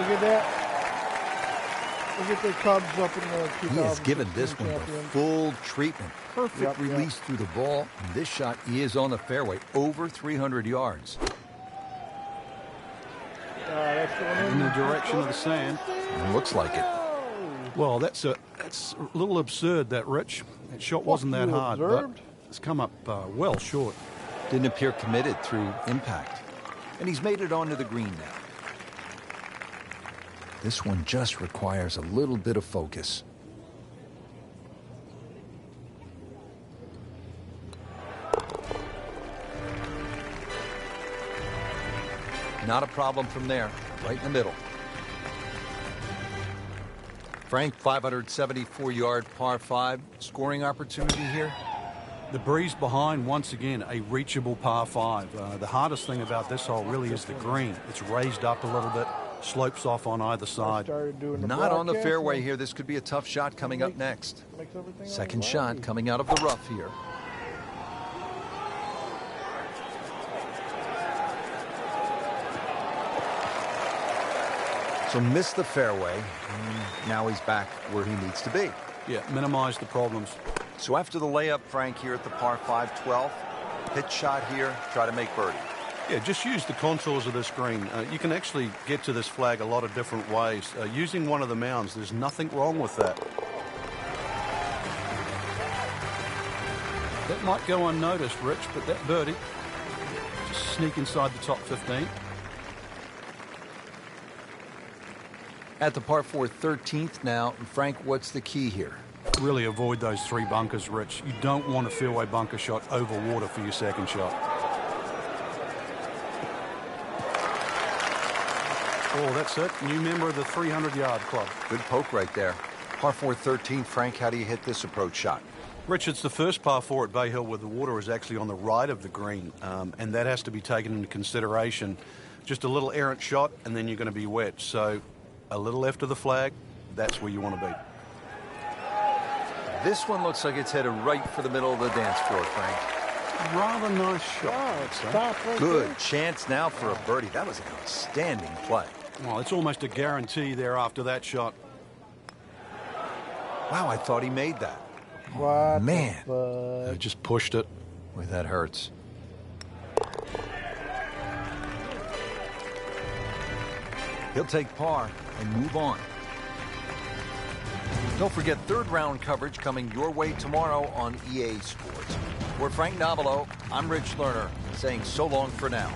Look at that. Look at the Cubs up in the 2016 He has given this one the champions. full treatment. Perfect release through the ball. And this shot is on the fairway, over 300 yards. That's going In the direction of the sand. Looks like it. Well, that's a little absurd, that, Rich. That shot wasn't that hard, but it's come up well short. Didn't appear committed through impact. And he's made it onto the green now. This one just requires a little bit of focus. Not a problem from there, right in the middle. Frank, 574-yard par 5. Scoring opportunity here? The breeze behind, once again, a reachable par 5. The hardest thing about this hole really is the green. It's raised up a little bit, slopes off on either side. Not on the fairway here. This could be a tough shot coming up next. Second shot coming out of the rough here. So missed the fairway, and now he's back where he needs to be. Yeah, minimize the problems. So after the layup, Frank, here at the par 5 12th, pitch shot here, try to make birdie. Yeah, just use the contours of this green. You can actually get to this flag a lot of different ways. Using one of the mounds, there's nothing wrong with that. That might go unnoticed, Rich, but that birdie, just sneak inside the top 15. At the par 4 13th now, Frank, what's the key here? Really avoid those 3 bunkers, Rich. You don't want a fairway bunker shot over water for your second shot. Oh, that's it. New member of the 300-yard club. Good poke right there. Par 4 13th, Frank, how do you hit this approach shot? Rich, it's the first par 4 at Bay Hill where the water is actually on the right of the green, and that has to be taken into consideration. Just a little errant shot, and then you're going to be wet. So a little left of the flag, that's where you want to be. This one looks like it's headed right for the middle of the dance floor, Frank. Rather nice shot. Stop Good chance now for a birdie. That was an outstanding play. Well, it's almost a guarantee there after that shot. Wow, I thought he made that. What man. I just pushed it. Boy, that hurts. He'll take par and move on. Don't forget third round coverage coming your way tomorrow on EA Sports. For Frank Novelo, I'm Rich Lerner, saying so long for now.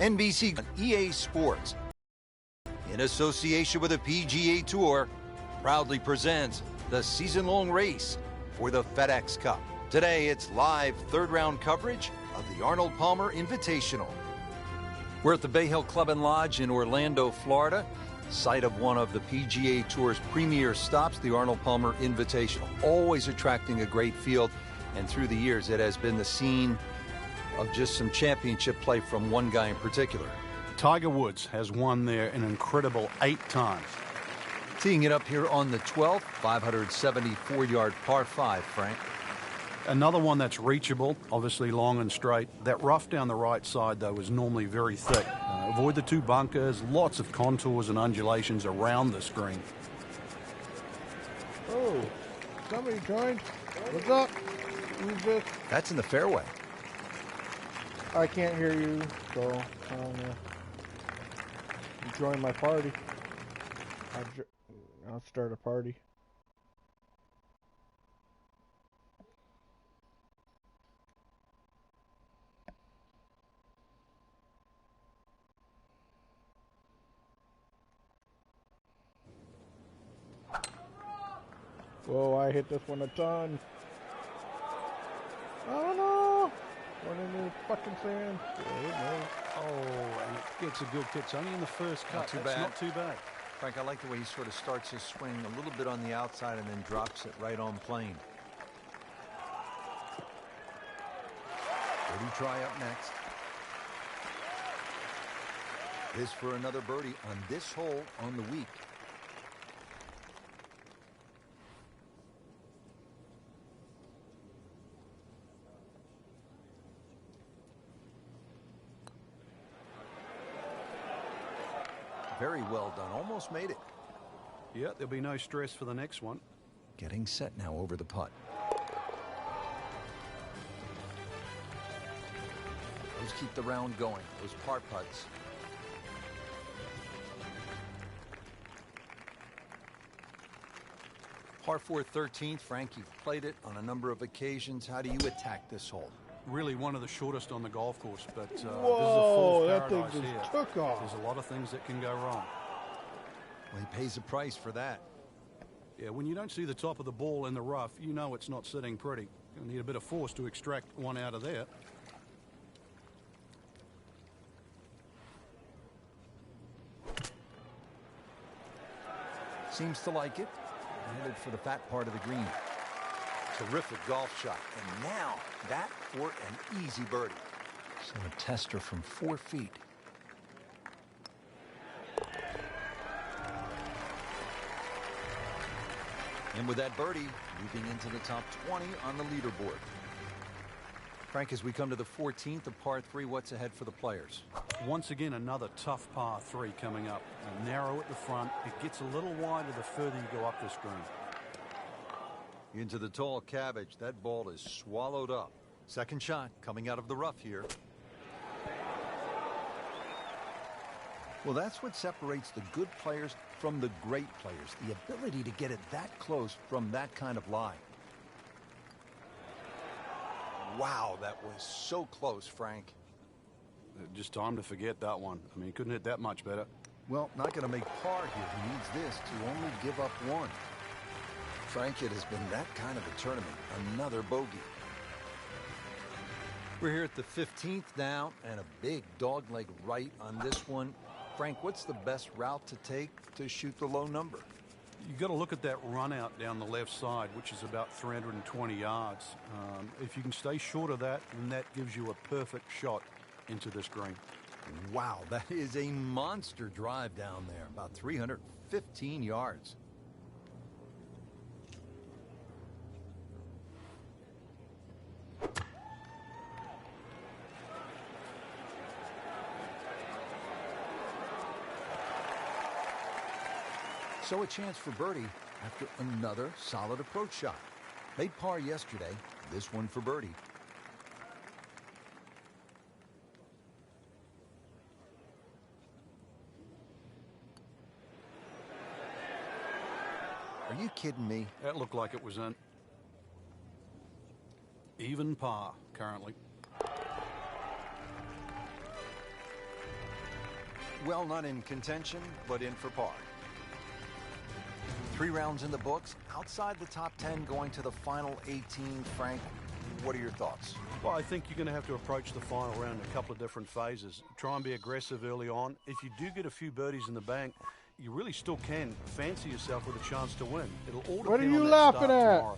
NBC EA Sports, in association with the PGA Tour, proudly presents the season-long race for the FedEx Cup. Today, it's live third-round coverage of the Arnold Palmer Invitational. We're at the Bay Hill Club and Lodge in Orlando, Florida, site of one of the PGA Tour's premier stops, the Arnold Palmer Invitational. Always attracting a great field, and through the years, it has been the scene of just some championship play from one guy in particular. Tiger Woods has won there an incredible 8 times. Teeing it up here on the 12th, 574-yard par 5, Frank. Another one that's reachable, obviously long and straight. That rough down the right side, though, is normally very thick. Avoid the 2 bunkers, lots of contours and undulations around this green. Oh, somebody joined. What's up? Who's this? That's in the fairway. I can't hear you, so join my party. I'll start a party. Whoa, I hit this one a ton. Oh no! Went in the fucking sand. Oh, and it gets a good pitch. Only in the first cut. That's not too bad. Frank, I like the way he sort of starts his swing a little bit on the outside and then drops it right on plane. Birdie try up next. This for another birdie on this hole on the week. Very well done. Almost made it. Yeah, there'll be no stress for the next one. Getting set now over the putt. Those keep the round going. Those par putts. Par 4 13th. Frank, you've played it on a number of occasions. How do you attack this hole? Really one of the shortest on the golf course, but this is a Whoa, fool's that thing paradise just here. took off. There's a lot of things that can go wrong. Well, he pays a price for that. Yeah, when you don't see the top of the ball in the rough, you know it's not sitting pretty. You'll need a bit of force to extract one out of there. Seems to like it. Headed for the fat part of the green. Terrific golf shot. And now that for an easy birdie. So a tester from 4 feet. And with that birdie, moving into the top 20 on the leaderboard. Frank, as we come to the 14th of par 3, what's ahead for the players? Once again, another tough par 3 coming up. Narrow at the front. It gets a little wider the further you go up this green. Into the tall cabbage. That ball is swallowed up. Second shot coming out of the rough here. Well, that's what separates the good players from the great players. The ability to get it that close from that kind of lie. Wow, that was so close, Frank. Just time to forget that one. I mean, he couldn't hit that much better. Well, not going to make par here. He needs this to only give up one. Frank, it has been that kind of a tournament. Another bogey. We're here at the 15th now, and a big dogleg right on this one. Frank, what's the best route to take to shoot the low number? You got to look at that run out down the left side, which is about 320 yards. If you can stay short of that, then that gives you a perfect shot into this green. Wow, that is a monster drive down there, about 315 yards. So a chance for birdie after another solid approach shot. Made par yesterday, this one for birdie. Are you kidding me? That looked like it was in. Even par currently. Well, not in contention, but in for par. 3 rounds in the books. Outside the top 10 going to the final 18. Frank, what are your thoughts? Well, I think you're going to have to approach the final round in a couple of different phases. Try and be aggressive early on. If you do get a few birdies in the bank, you really still can fancy yourself with a chance to win. It'll all depend What are you on that laughing start at? tomorrow.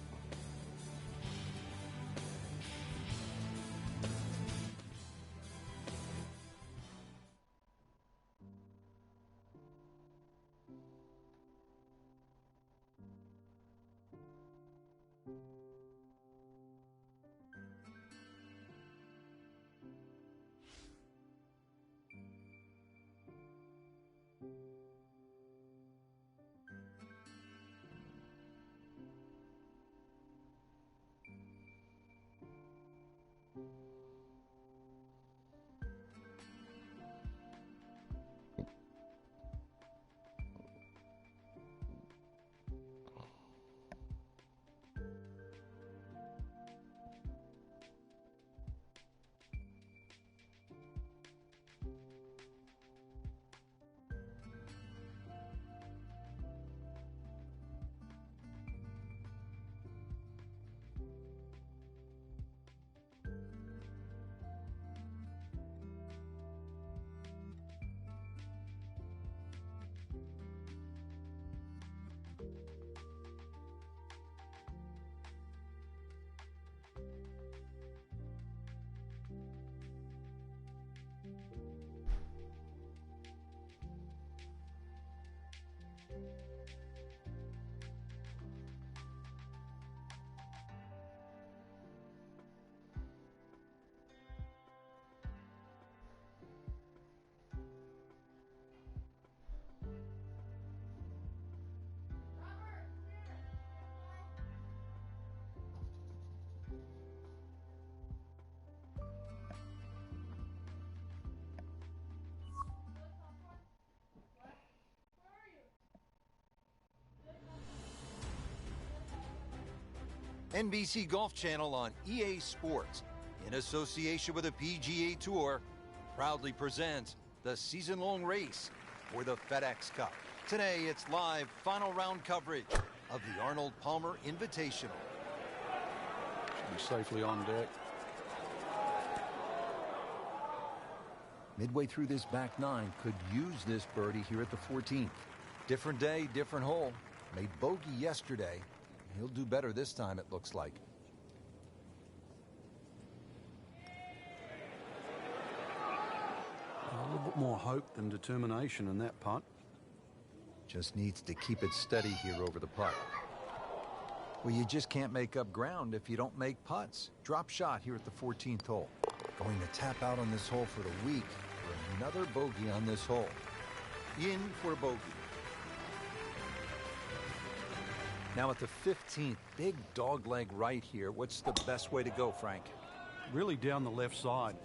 NBC Golf Channel on EA Sports, in association with the PGA Tour, proudly presents the season-long race for the FedEx Cup. Today, it's live final round coverage of the Arnold Palmer Invitational. Should be safely on deck. Midway through this back nine, could use this birdie here at the 14th. Different day, different hole. Made bogey yesterday. He'll do better this time, it looks like. A little bit more hope than determination in that putt. Just needs to keep it steady here over the putt. Well, you just can't make up ground if you don't make putts. Drop shot here at the 14th hole. Going to tap out on this hole for the week for another bogey on this hole. In for a bogey. Now at the 15th, big dog leg right here. What's the best way to go, Frank? Really down the left side.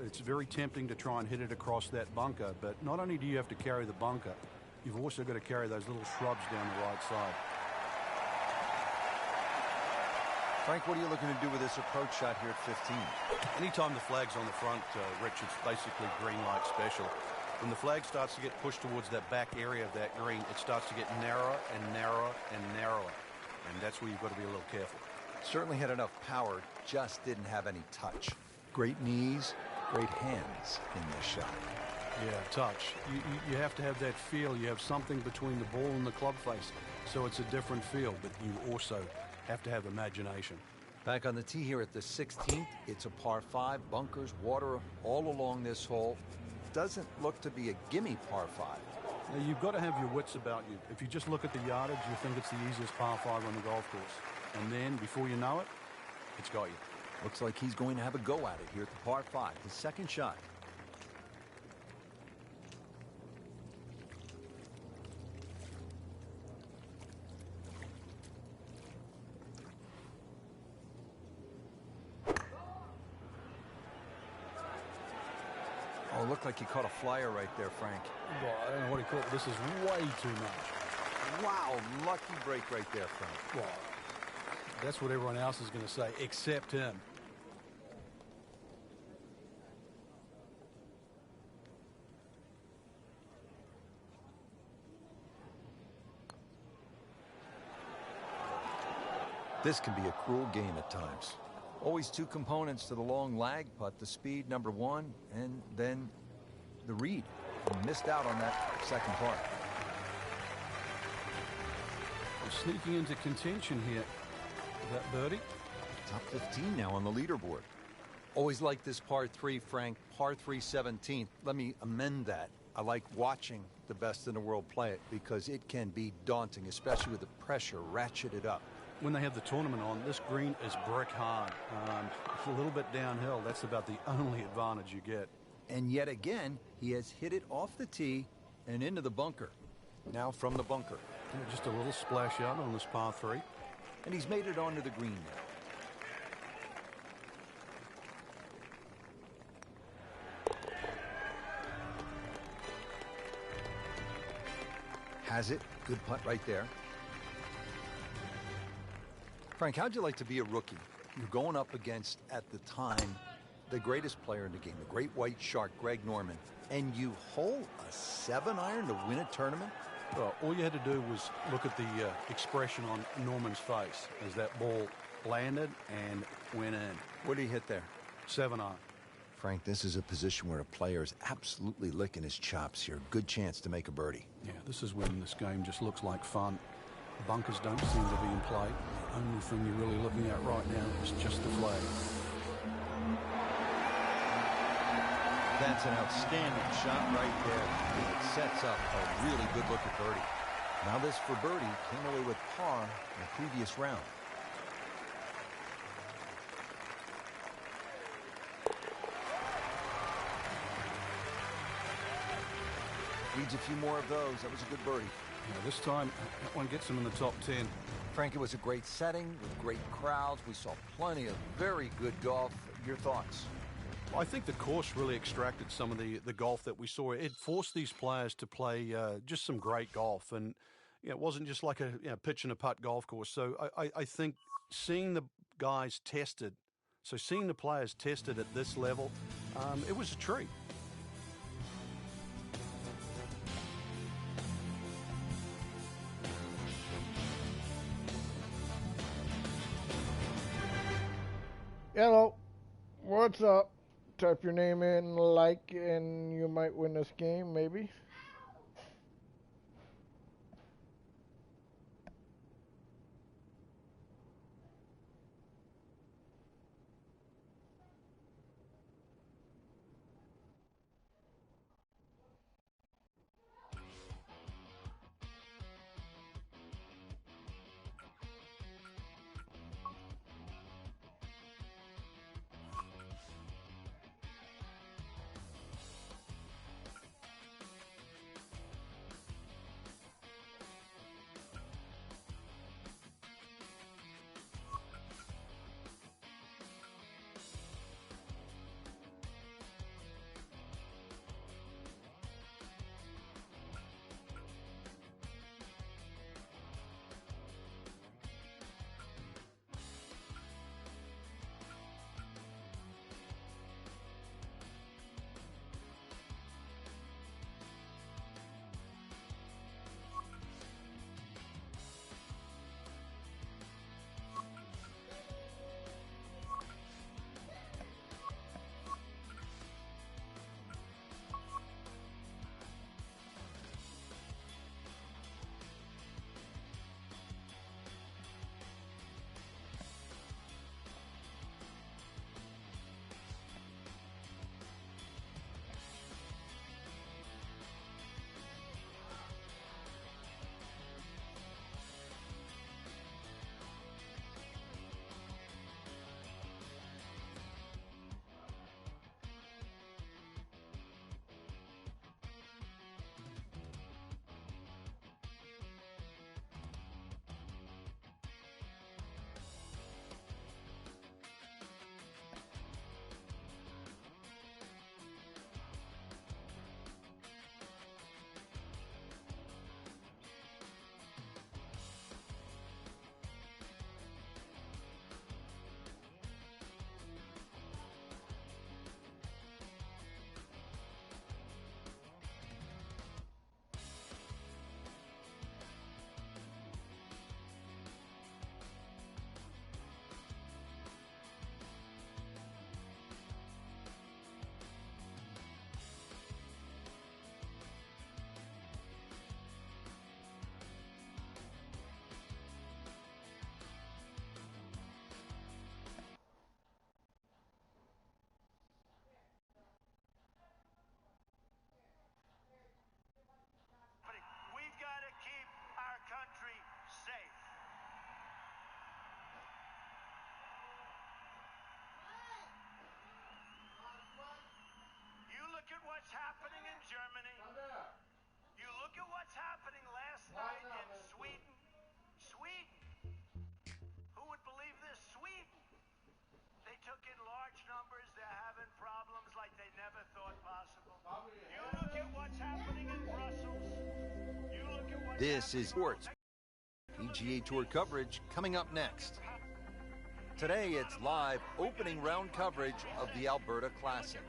It's very tempting to try and hit it across that bunker, but not only do you have to carry the bunker, you've also got to carry those little shrubs down the right side. Frank, what are you looking to do with this approach shot here at 15? Anytime the flag's on the front, Rich, it's basically green light special. When the flag starts to get pushed towards that back area of that green, it starts to get narrower and narrower and narrower. And that's where you've got to be a little careful. Certainly had enough power, just didn't have any touch. Great knees, great hands in this shot. Yeah, touch. You have to have that feel. You have something between the ball and the club face. So it's a different feel, but you also have to have imagination. Back on the tee here at the 16th, it's a par 5, bunkers, water all along this hole. Doesn't look to be a gimme par 5. Now, you've got to have your wits about you. If you just look at the yardage, you think it's the easiest par 5 on the golf course. And then, before you know it, it's got you. Looks like he's going to have a go at it here at the par 5, his second shot. Oh, it looked like he caught a flyer right there, Frank. Well, I don't know what he caught, but this is way too much. Wow, lucky break right there, Frank. Well, that's what everyone else is going to say, except him. This can be a cruel game at times. Always two components to the long lag putt, the speed, number one, and then the read. He missed out on that second part. Well, sneaking into contention here, that birdie. Top 15 now on the leaderboard. Always like this par 3, Frank. Par 3 17th. Let me amend that. I like watching the best in the world play it because it can be daunting, especially with the pressure ratcheted up. When they have the tournament on, this green is brick hard. It's a little bit downhill. That's about the only advantage you get. And yet again, he has hit it off the tee and into the bunker. Now from the bunker. Yeah, just a little splash out on this par 3. And he's made it onto the green now. Has it. Good putt right there. Frank, how'd you like to be a rookie? You're going up against, at the time, the greatest player in the game, the great white shark, Greg Norman, and you hole a 7-iron to win a tournament? Well, all you had to do was look at the expression on Norman's face as that ball landed and went in. What did he hit there? 7-iron. Frank, this is a position where a player is absolutely licking his chops here. Good chance to make a birdie. Yeah, this is when this game just looks like fun. Bunkers don't seem to be in play. The only thing you're really looking at right now is just the flag. That's an outstanding shot right there. It sets up a really good-looking birdie. Now this for birdie came away with par in the previous round. Needs a few more of those. That was a good birdie. Yeah, this time, that one gets him in the top 10. Frank, it was a great setting with great crowds. We saw plenty of very good golf. Your thoughts? I think the course really extracted some of the golf that we saw. It forced these players to play just some great golf. And it wasn't just like a pitch and a putt golf course. So I think seeing the guys tested. So seeing the players tested at this level, it was a treat. Hello, what's up? Type your name in, like, and you might win this game, maybe. Country safe. You look at what's happening in Germany. You look at what's happening last night in Sweden. Sweden. Who would believe this? Sweden. They took in large numbers. They're having problems like they never thought possible. You look at what's happening in Brussels. You look at what's This is sports. PGA Tour coverage coming up next. Today it's live opening round coverage of the Alberta Classic.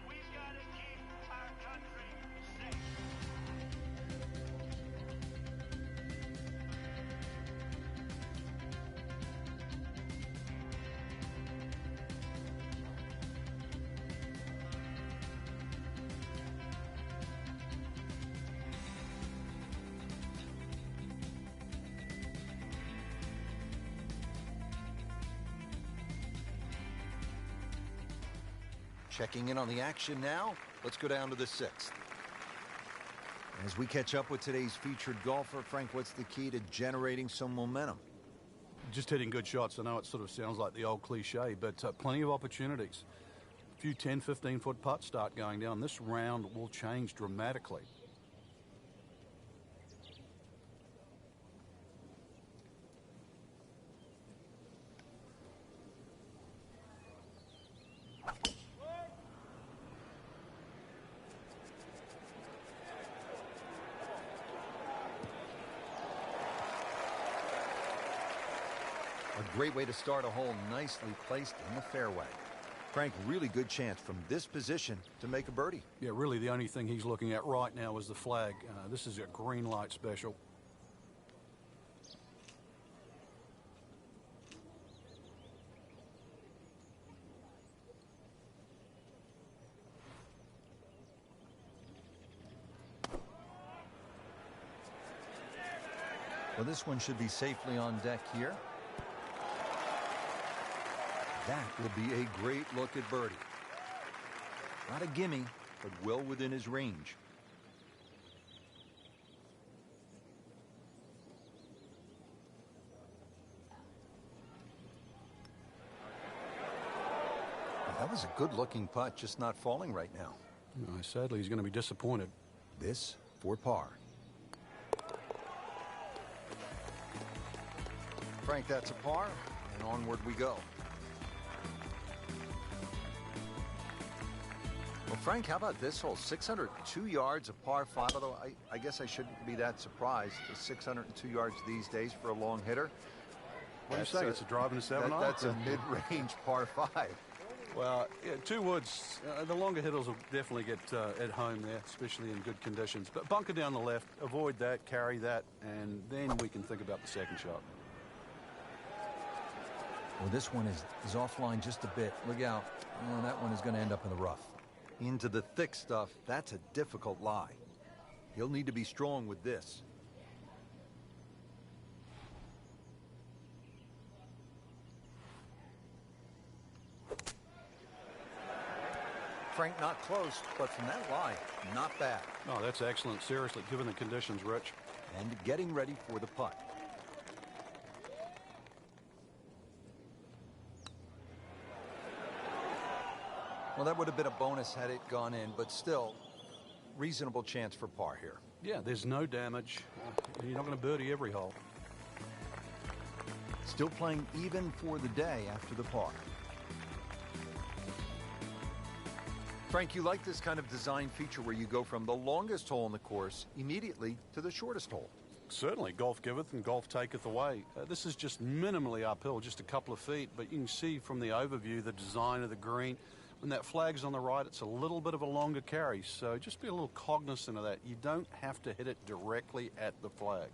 We've got to keep our country safe. Checking in on the action now, let's go down to the 6th. As we catch up with today's featured golfer, Frank, what's the key to generating some momentum? Just hitting good shots. I know it sort of sounds like the old cliche, but plenty of opportunities. A few 10, 15-foot putts start going down. This round will change dramatically. A great way to start a hole, nicely placed in the fairway. Frank, really good chance from this position to make a birdie. Yeah, really the only thing he's looking at right now is the flag. This is a green light special. Well, this one should be safely on deck here. That will be a great look at birdie. Not a gimme, but well within his range. Well, that was a good-looking putt, just not falling right now. No, sadly, he's going to be disappointed. This for par. Frank, that's a par, and onward we go. Well, Frank, how about this hole? 602 yards, a par 5, although I guess I shouldn't be that surprised. 602 yards these days for a long hitter. What do you say? It's a drive and a 7-iron? That's a mid-range par 5. Well, yeah, 2 woods. The longer hitters will definitely get at home there, especially in good conditions. But bunker down the left, avoid that, carry that, and then we can think about the second shot. Well, this one is offline just a bit. Look out. Well, that one is going to end up in the rough. Into the thick stuff, that's a difficult lie. He'll need to be strong with this. Frank, not close, but from that lie, not bad. No, that's excellent. Seriously, given the conditions, Rich. And getting ready for the putt. Well, that would have been a bonus had it gone in, but still, reasonable chance for par here. Yeah, there's no damage. You're not going to birdie every hole. Still playing even for the day after the par. Frank, you like this kind of design feature where you go from the longest hole in the course immediately to the shortest hole. Certainly, golf giveth and golf taketh away. This is just minimally uphill, just a couple of feet, but you can see from the overview the design of the green. When that flag's on the right, it's a little bit of a longer carry, so just be a little cognizant of that. You don't have to hit it directly at the flag.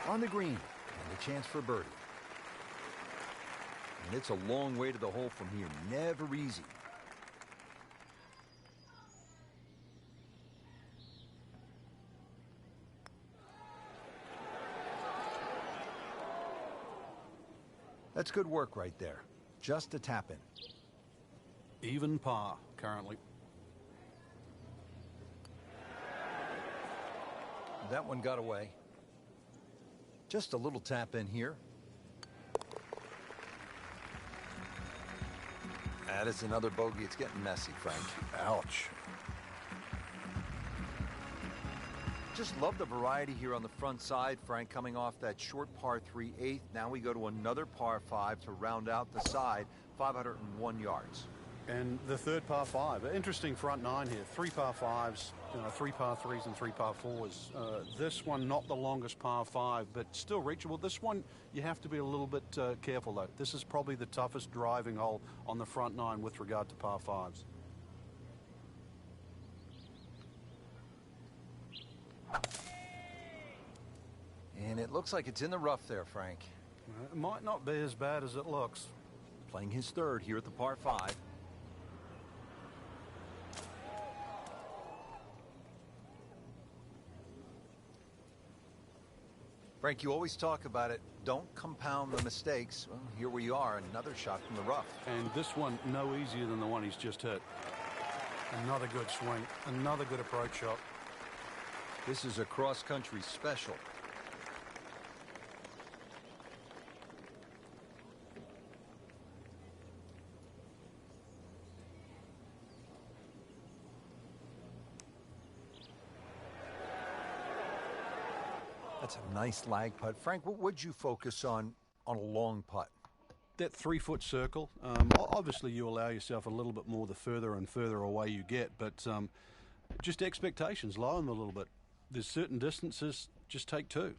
On the green, and a chance for birdie. And it's a long way to the hole from here, never easy. That's good work right there. Just a tap in. Even par, currently. That one got away. Just a little tap in here. That is another bogey. It's getting messy, Frank. Ouch. Just love the variety here on the front side, Frank, coming off that short par 3/8. Now we go to another par 5 to round out the side, 501 yards. And the third par 5. Interesting front 9 here. 3 par 5s, 3 par 3s and 3 par 4s. This one, not the longest par 5, but still reachable. This one, you have to be a little bit careful, though. This is probably the toughest driving hole on the front 9 with regard to par 5s. And it looks like it's in the rough there, Frank. It might not be as bad as it looks. Playing his third here at the par 5. Frank, you always talk about it. Don't compound the mistakes. Well, here we are, another shot from the rough. And this one, no easier than the one he's just hit. Another good swing. Another good approach shot. This is a cross-country special. That's a nice lag putt. Frank, what would you focus on a long putt? that 3-foot circle. Obviously, you allow yourself a little bit more the further and further away you get, but just expectations, lower them a little bit. There's certain distances, just take 2.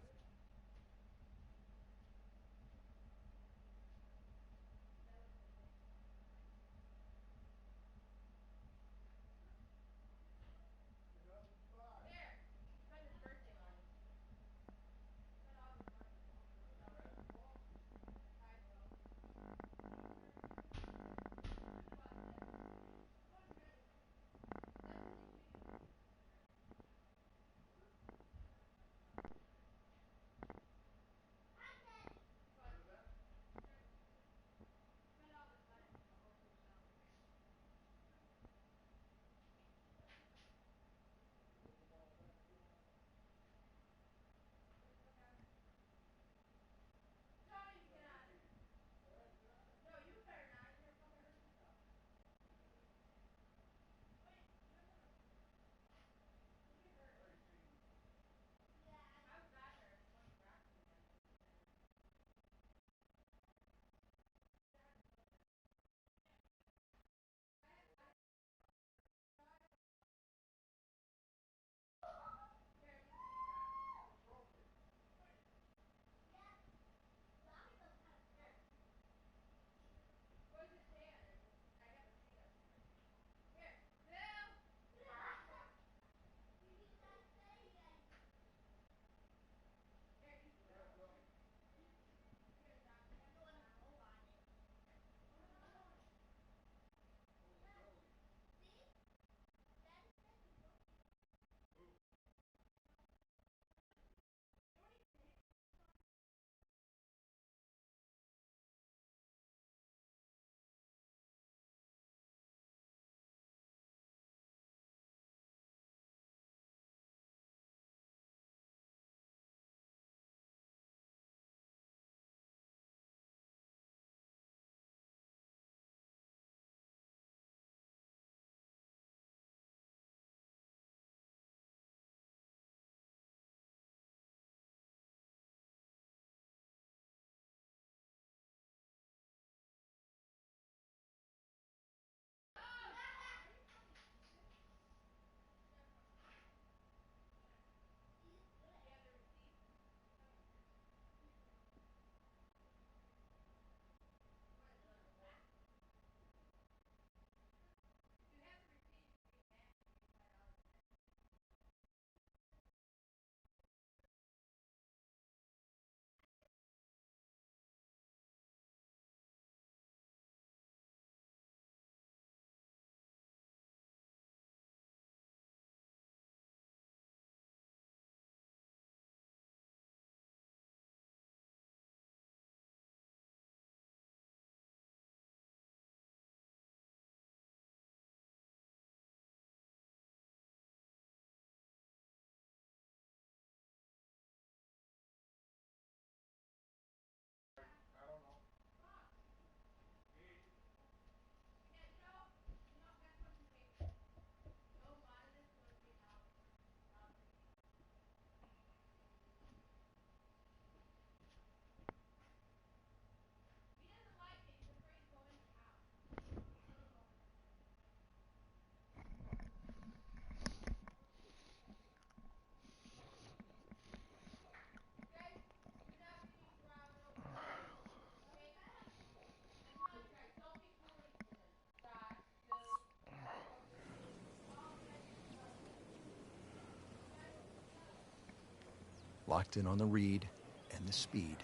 Locked in on the read and the speed.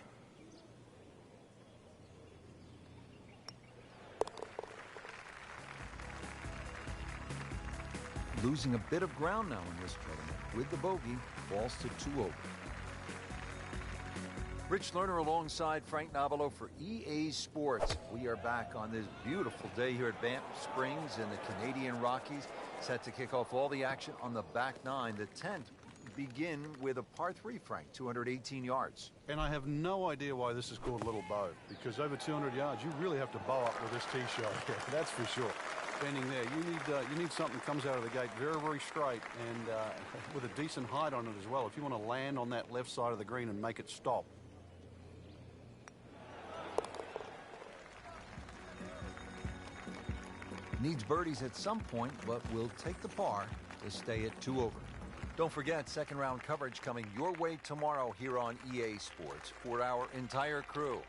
Losing a bit of ground now in this tournament with the bogey, falls to 2 over. Rich Lerner alongside Frank Nobilo for EA Sports. We are back on this beautiful day here at Banff Springs in the Canadian Rockies, set to kick off all the action on the back 9. The 10th begin with a par 3, Frank, 218 yards. And I have no idea why this is called Little Bow, because over 200 yards, you really have to bow up with this tee shot. That's for sure. Bending there, you need something that comes out of the gate very, very straight and with a decent height on it as well, if you want to land on that left side of the green and make it stop. Needs birdies at some point, but will take the par to stay at 2 over. Don't forget, second round coverage coming your way tomorrow here on EA Sports for our entire crew.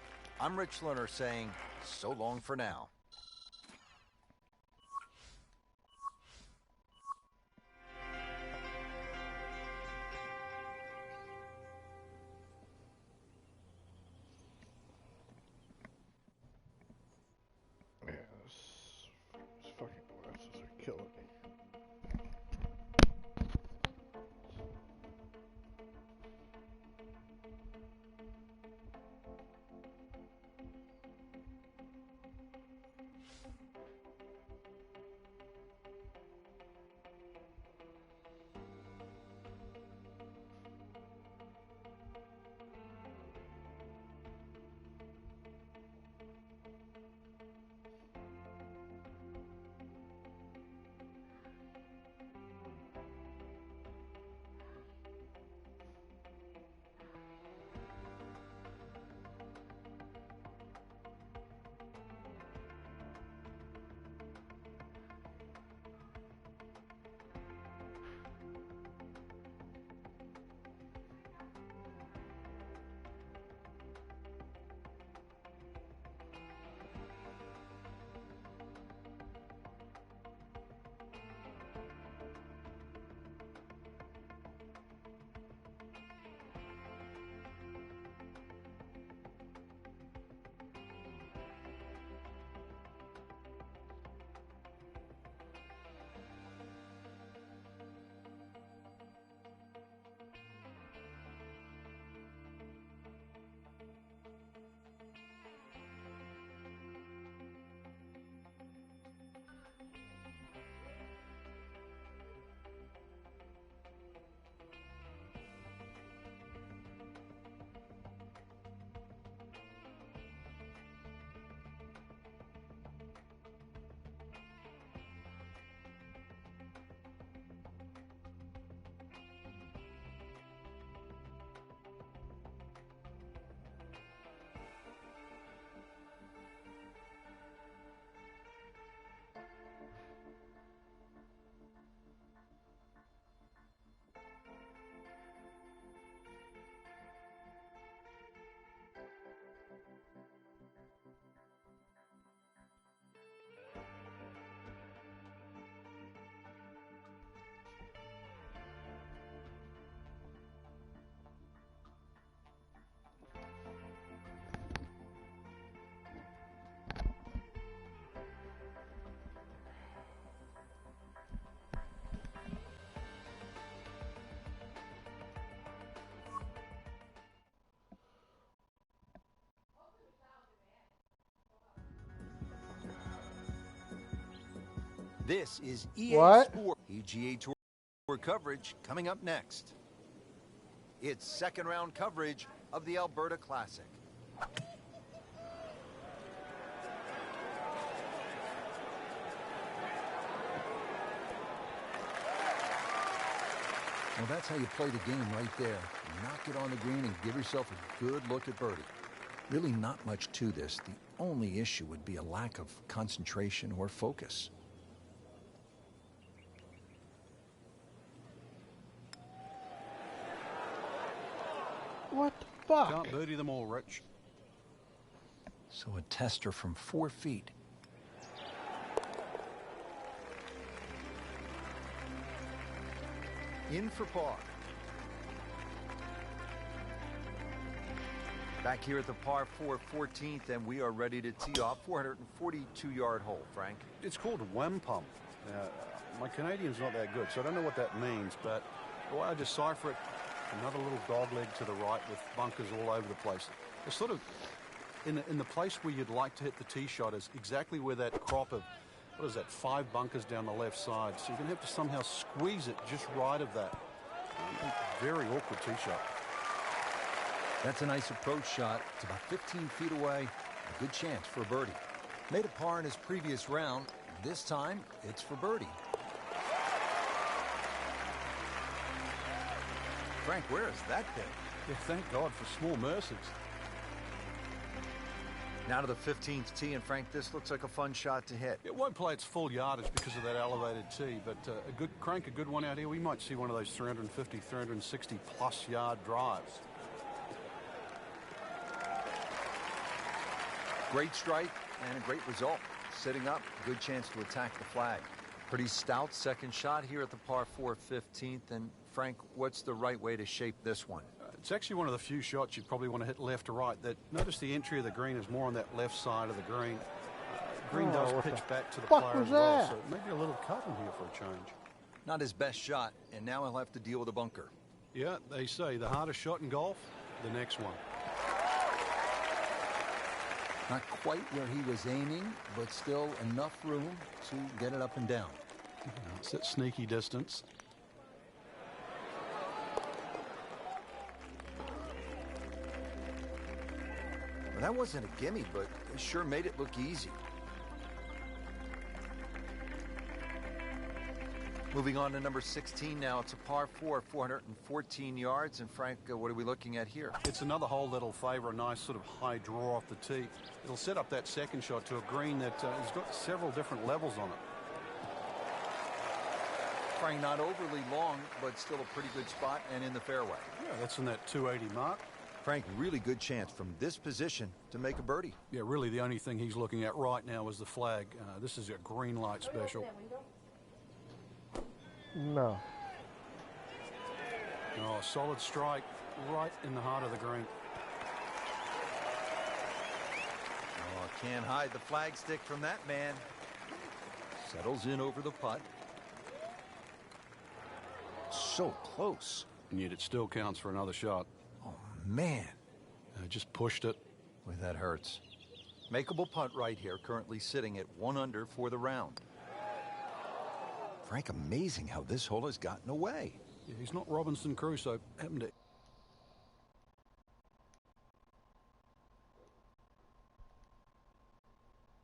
I'm Rich Lerner saying so long for now. Yeah, this fucking glasses are killing me. This is EA What? Sport PGA Tour coverage coming up next. It's second round coverage of the Alberta Classic. Well, that's how you play the game right there. Knock it on the green and give yourself a good look at birdie. Really not much to this. The only issue would be a lack of concentration or focus. What the fuck? Can't birdie them all, Rich. So a tester from 4 feet. In for par. Back here at the par 4 14th, and we are ready to tee off 442-yard hole, Frank. It's called wham pump. My Canadian's not that good, so I don't know what that means, but the way I decipher it, another little dog leg to the right with bunkers all over the place. It's sort of in the place where you'd like to hit the tee shot is exactly where that crop of, what is that, 5 bunkers down the left side. So you're going to have to somehow squeeze it just right of that. Very awkward tee shot. That's a nice approach shot. It's about 15 feet away. A good chance for a birdie. Made a par in his previous round. This time, it's for birdie. Frank, where is that pin? Yeah, thank God for small mercies. Now to the 15th tee, and Frank, this looks like a fun shot to hit. It won't play its full yardage because of that elevated tee, but a good one out here. We might see one of those 350, 360 plus yard drives. Great strike and a great result. Sitting up, good chance to attack the flag. Pretty stout second shot here at the par 4 15th. And Frank, what's the right way to shape this one? It's actually one of the few shots you'd probably want to hit left or right. Notice the entry of the green is more on that left side of the green. Green does pitch back to the player as well, so maybe a little cut in here for a change. Not his best shot, and now he'll have to deal with a bunker. Yeah, they say the hardest shot in golf, the next one. Not quite where he was aiming, but still enough room to get it up and down. It's that sneaky distance. Well, that wasn't a gimme, but it sure made it look easy. Moving on to number 16 now. It's a par 4, 414 yards. And Frank, what are we looking at here? It's another hole that'll favor a nice sort of high draw off the tee. It'll set up that second shot to a green that has got several different levels on it. Frank, not overly long, but still a pretty good spot and in the fairway. Yeah, that's in that 280 mark. Frank, really good chance from this position to make a birdie. Yeah, really the only thing he's looking at right now is the flag. This is a green light special. No. Oh, solid strike right in the heart of the green. Oh, can't hide the flag stick from that man. Settles in over the putt. So close. And yet it still counts for another shot. Oh, man. Just pushed it. Boy, that hurts. Makeable putt right here, currently sitting at 1 under for the round. Frank, amazing how this hole has gotten away. Yeah, he's not Robinson Crusoe. Happened to